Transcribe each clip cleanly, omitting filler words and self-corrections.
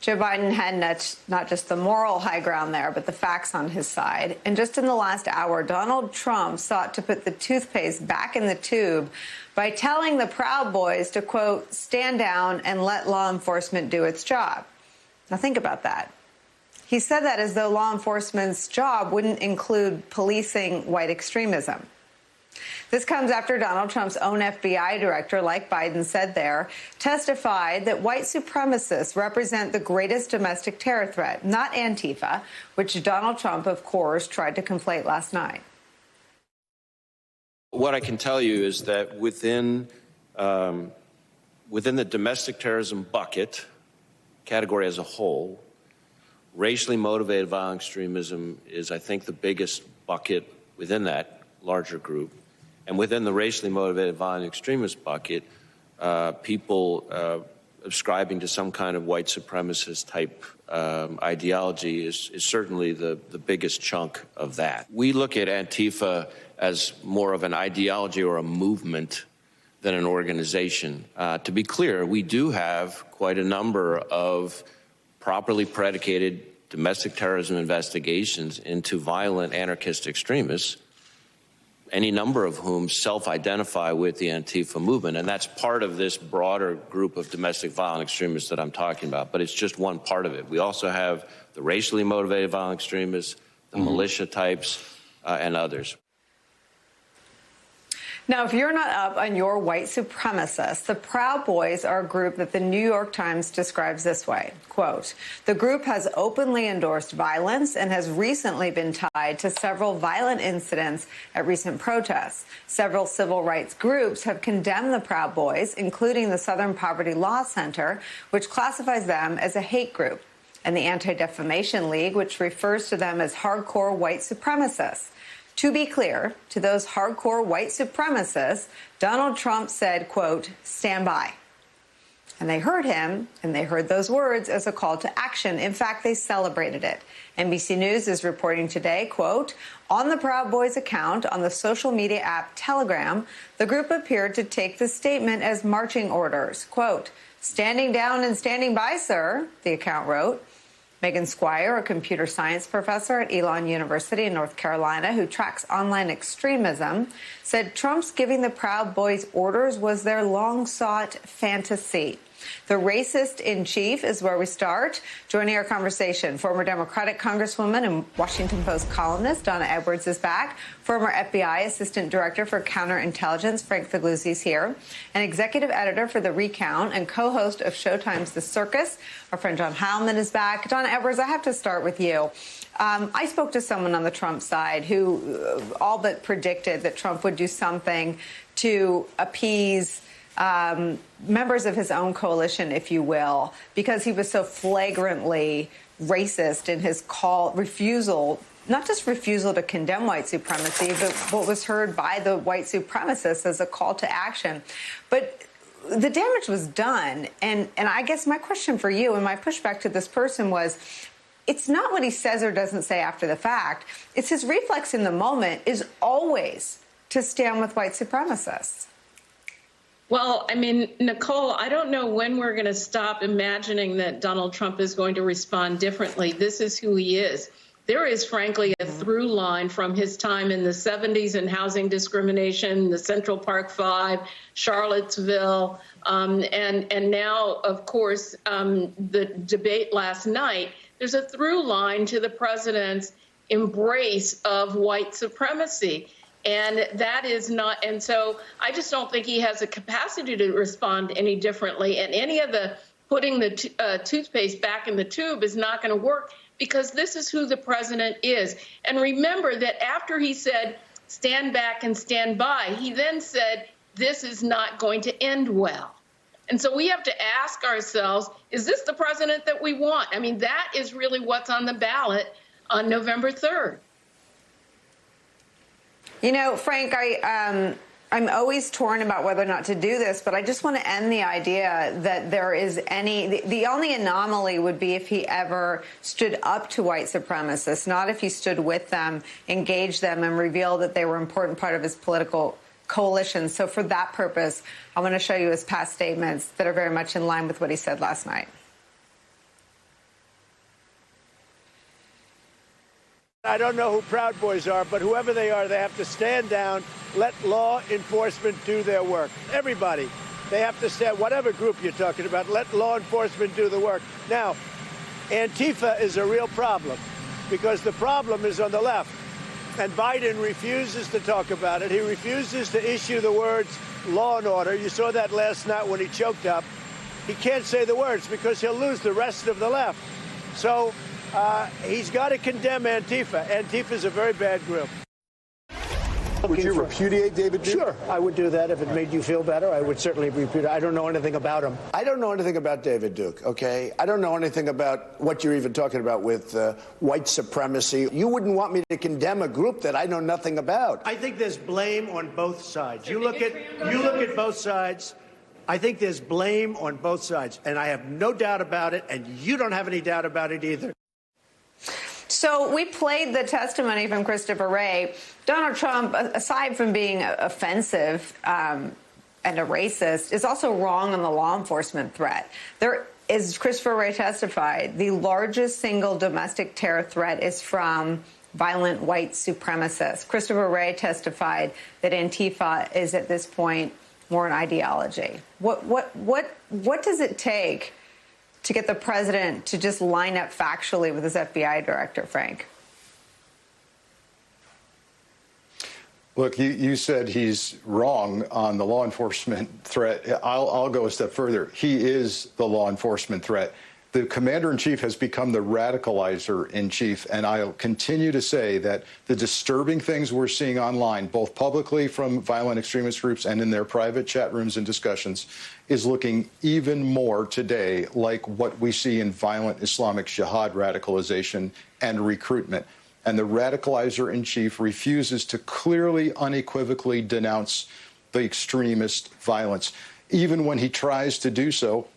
Joe Biden had not just the moral high ground there, but the facts on his side. And just in the last hour, Donald Trump sought to put the toothpaste back in the tube by telling the Proud Boys to, quote, stand down and let law enforcement do its job. Now think about that. He said that as though law enforcement's job wouldn't include policing white extremism. This comes after Donald Trump's own FBI director, like Biden said there, testified that white supremacists represent the greatest domestic terror threat, not Antifa, which Donald Trump, of course, tried to conflate last night. What I can tell you is that within the domestic terrorism bucket, category as a whole, racially motivated violent extremism is, I think, the biggest bucket within that larger group. And within the racially motivated violent extremist bucket, people ascribing to some kind of white supremacist type ideology is certainly the biggest chunk of that. We look at Antifa as more of an ideology or a movement than an organization. To be clear, we do have quite a number of properly predicated domestic terrorism investigations into violent anarchist extremists, any number of whom self-identify with the Antifa movement. And that's part of this broader group of domestic violent extremists that I'm talking about. But it's just one part of it. We also have the racially motivated violent extremists, the militia types, and others. Now, if you're not up on your white supremacists, the Proud Boys are a group that the New York Times describes this way, quote, the group has openly endorsed violence and has recently been tied to several violent incidents at recent protests. Several civil rights groups have condemned the Proud Boys, including the Southern Poverty Law Center, which classifies them as a hate group, and the Anti-Defamation League, which refers to them as hardcore white supremacists. To be clear, to those hardcore white supremacists, Donald Trump said, quote, stand by. And they heard him, and they heard those words as a call to action. In fact, they celebrated it. NBC News is reporting today, quote, on the Proud Boys account on the social media app Telegram, the group appeared to take the statement as marching orders. Quote, standing down and standing by, sir, the account wrote. Megan Squire, a computer science professor at Elon University in North Carolina who tracks online extremism, said Trump's giving the Proud Boys orders was their long-sought fantasy. The racist in chief is where we start. Joining our conversation, former Democratic Congresswoman and Washington Post columnist Donna Edwards is back. Former FBI Assistant Director for Counterintelligence Frank Figliuzzi is here. And executive editor for The Recount and co-host of Showtime's The Circus, our friend John Heilman is back. Donna Edwards, I have to start with you. I spoke to someone on the Trump side who all but predicted that Trump would do something to appease members of his own coalition, if you will, because he was so flagrantly racist in his refusal, not just refusal to condemn white supremacy, but what was heard by the white supremacists as a call to action. But the damage was done. And I guess my question for you and my pushback to this person was, it's not what he says or doesn't say after the fact. It's his reflex in the moment is always to stand with white supremacists. Well, I mean, Nicole, I don't know when we're going to stop imagining that Donald Trump is going to respond differently. This is who he is. There is, frankly, a through line from his time in the 70s in housing discrimination, the Central Park Five, Charlottesville, and now, of course, the debate last night. There's a through line to the president's embrace of white supremacy. And that is not, and so I just don't think he has a capacity to respond any differently. And any of the putting the toothpaste back in the tube is not going to work because this is who the president is. And remember that after he said, stand back and stand by, he then said, this is not going to end well. And so we have to ask ourselves, is this the president that we want? I mean, that is really what's on the ballot on November 3rd. You know, Frank, I'm always torn about whether or not to do this, but I just want to end the idea that there is the only anomaly would be if he ever stood up to white supremacists, not if he stood with them, engaged them, and revealed that they were an important part of his political coalition. So for that purpose, I want to show you his past statements that are very much in line with what he said last night. I don't know who Proud Boys are, but whoever they are, they have to stand down, let law enforcement do their work. Everybody, they have to stand, whatever group you're talking about, let law enforcement do the work. Now, Antifa is a real problem because the problem is on the left. And Biden refuses to talk about it. He refuses to issue the words law and order. You saw that last night when he choked up. He can't say the words because he'll lose the rest of the left. So he's got to condemn Antifa. Antifa is a very bad group. Would you repudiate David Duke? Sure, I would do that if it made you feel better. I would certainly repudiate. I don't know anything about him. I don't know anything about David Duke, okay? I don't know anything about what you're even talking about with white supremacy. You wouldn't want me to condemn a group that I know nothing about. I think there's blame on both sides. You look at both sides. I think there's blame on both sides, and I have no doubt about it, and you don't have any doubt about it either. So we played the testimony from Christopher Wray. Donald Trump, aside from being offensive and a racist, is also wrong on the law enforcement threat. There is, Christopher Wray testified, the largest single domestic terror threat is from violent white supremacists. Christopher Wray testified that Antifa is at this point more an ideology. What does it take to get the president to just line up factually with his FBI director, Frank? Look, you said he's wrong on the law enforcement threat. I'll go a step further. He is the law enforcement threat. The commander-in-chief has become the radicalizer-in-chief, and I'll continue to say that the disturbing things we're seeing online, both publicly from violent extremist groups and in their private chat rooms and discussions, is looking even more today like what we see in violent Islamic jihad radicalization and recruitment. And the radicalizer-in-chief refuses to clearly, unequivocally denounce the extremist violence. Even when he tries to do so,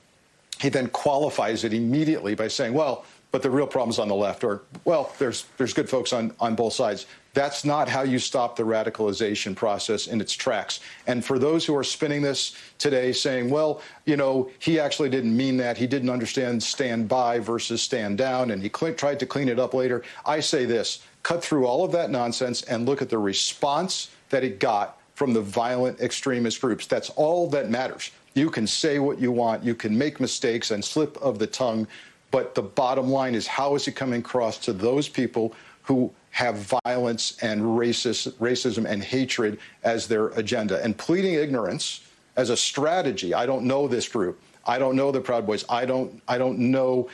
he then qualifies it immediately by saying, well, but the real problem's on the left, or, well, there's good folks on both sides. That's not how you stop the radicalization process in its tracks. And for those who are spinning this today saying, well, you know, he actually didn't mean that, he didn't understand stand by versus stand down, and he tried to clean it up later, I say this, cut through all of that nonsense and look at the response that it got from the violent extremist groups. That's all that matters. You can say what you want, you can make mistakes and slip of the tongue, but the bottom line is, how is it coming across to those people who have violence and racism and hatred as their agenda? And pleading ignorance as a strategy, I don't know this group, I don't know the Proud Boys, I don't know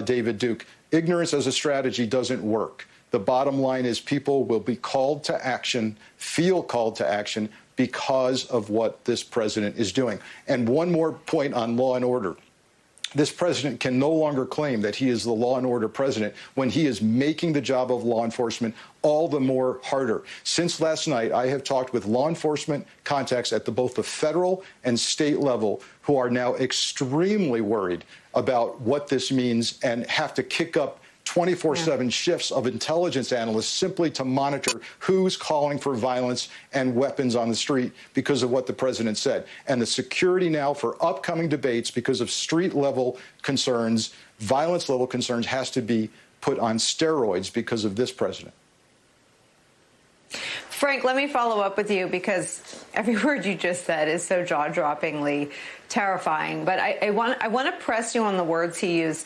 David Duke. Ignorance as a strategy doesn't work. The bottom line is people will be called to action, feel called to action, because of what this president is doing. And one more point on law and order. This president can no longer claim that he is the law and order president when he is making the job of law enforcement all the more harder. Since last night, I have talked with law enforcement contacts at both the federal and state level who are now extremely worried about what this means and have to kick up 24/7 shifts of intelligence analysts simply to monitor who's calling for violence and weapons on the street because of what the president said. And the security now for upcoming debates because of street-level concerns, violence-level concerns, has to be put on steroids because of this president. Frank, let me follow up with you because every word you just said is so jaw-droppingly terrifying. But I want to press you on the words he used